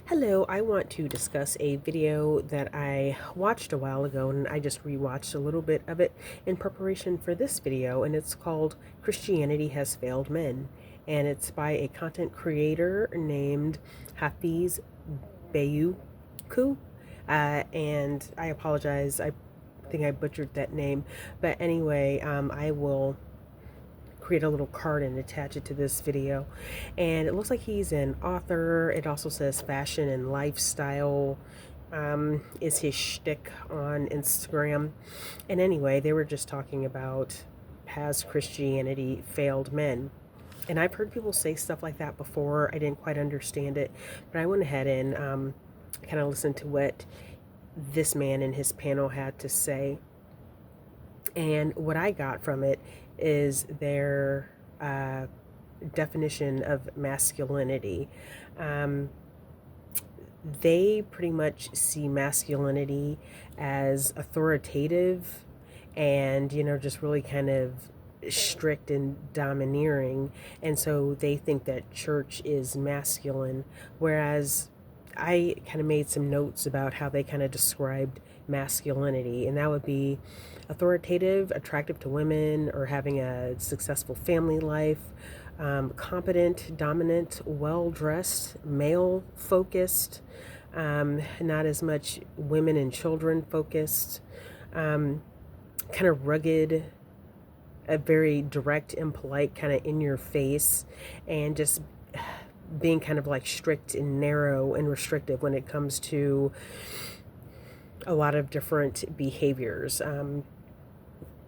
Hello, I want to discuss a video that I watched a while ago and I just rewatched a little bit of it in preparation for this video, and it's called Christianity Has Failed Men. And it's by a content creator named Hafiz Bayuku. And I apologize, I think I butchered that name. But anyway, I will create a little card and attach it to this video. And it looks like he's an author. It also says fashion and lifestyle is his shtick on Instagram. And anyway, they were just talking about, has Christianity failed men? And I've heard people say stuff like that before. I didn't quite understand it, but I went ahead and kind of listened to what this man and his panel had to say. And what I got from it is their definition of masculinity. They pretty much see masculinity as authoritative and, just really kind of strict and domineering. And so they think that church is masculine, whereas I kind of made some notes about how they kind of described masculinity, and that would be authoritative, attractive to women, or having a successful family life, competent, dominant, well dressed, male focused, not as much women and children focused, kind of rugged, very direct and polite, kind of in your face, and just being kind of like strict and narrow and restrictive when it comes to a lot of different behaviors.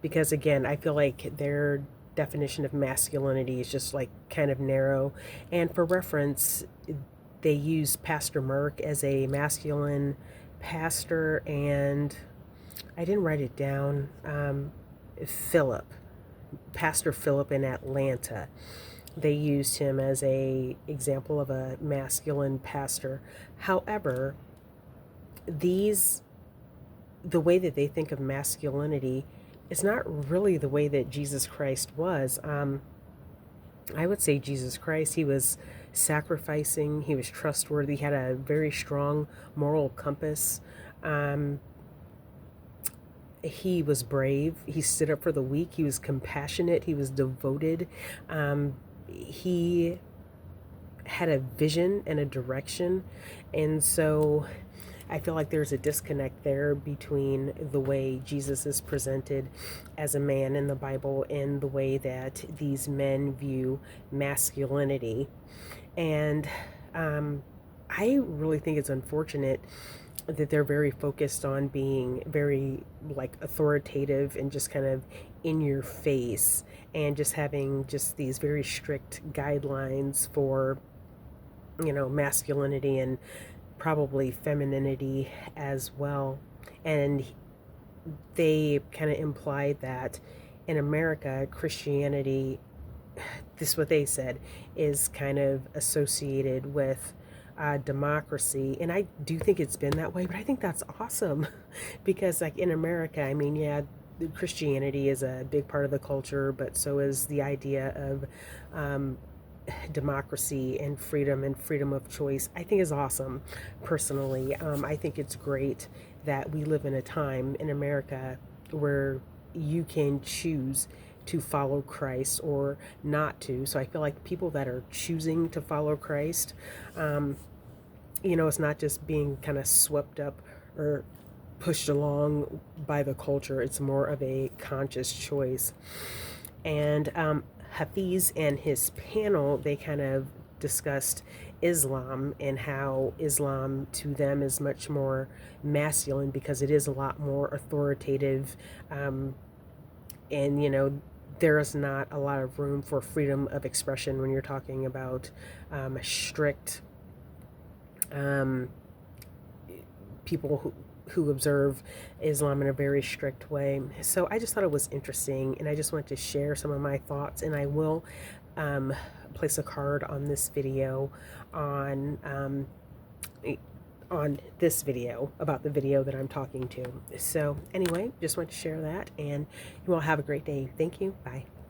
Because again, I feel like their definition of masculinity is just like kind of narrow. And for reference, they use Pastor Mark as a masculine pastor, and I didn't write it down. Pastor Philip in Atlanta. They used him as a example of a masculine pastor. However, the way that they think of masculinity is not really the way that Jesus Christ was. I would say Jesus Christ, he was sacrificing, he was trustworthy, he had a very strong moral compass. He was brave, he stood up for the weak, he was compassionate, he was devoted. He had a vision and a direction. And so I feel like there's a disconnect there between the way Jesus is presented as a man in the Bible and the way that these men view masculinity. And I really think it's unfortunate that they're very focused on being very like authoritative and just kind of in your face, and just having just these very strict guidelines for masculinity and probably femininity as well. And they kind of implied that in America, Christianity, this is what they said, is kind of associated with democracy. And I do think it's been that way, but I think that's awesome because like in America, I mean, yeah, Christianity is a big part of the culture, but so is the idea of democracy and freedom of choice. I think is awesome personally. I think it's great that we live in a time in America where you can choose to follow Christ or not to. So I feel like people that are choosing to follow Christ, it's not just being kind of swept up or pushed along by the culture. It's more of a conscious choice. And Hafiz and his panel, they kind of discussed Islam and how Islam to them is much more masculine because it is a lot more authoritative. And, there is not a lot of room for freedom of expression when you're talking about strict people who observe Islam in a very strict way. So I just thought it was interesting, and I just wanted to share some of my thoughts, and I will place a card on this video on this video about the video that I'm talking to. So anyway, just wanted to share that, and you all have a great day. Thank you. Bye.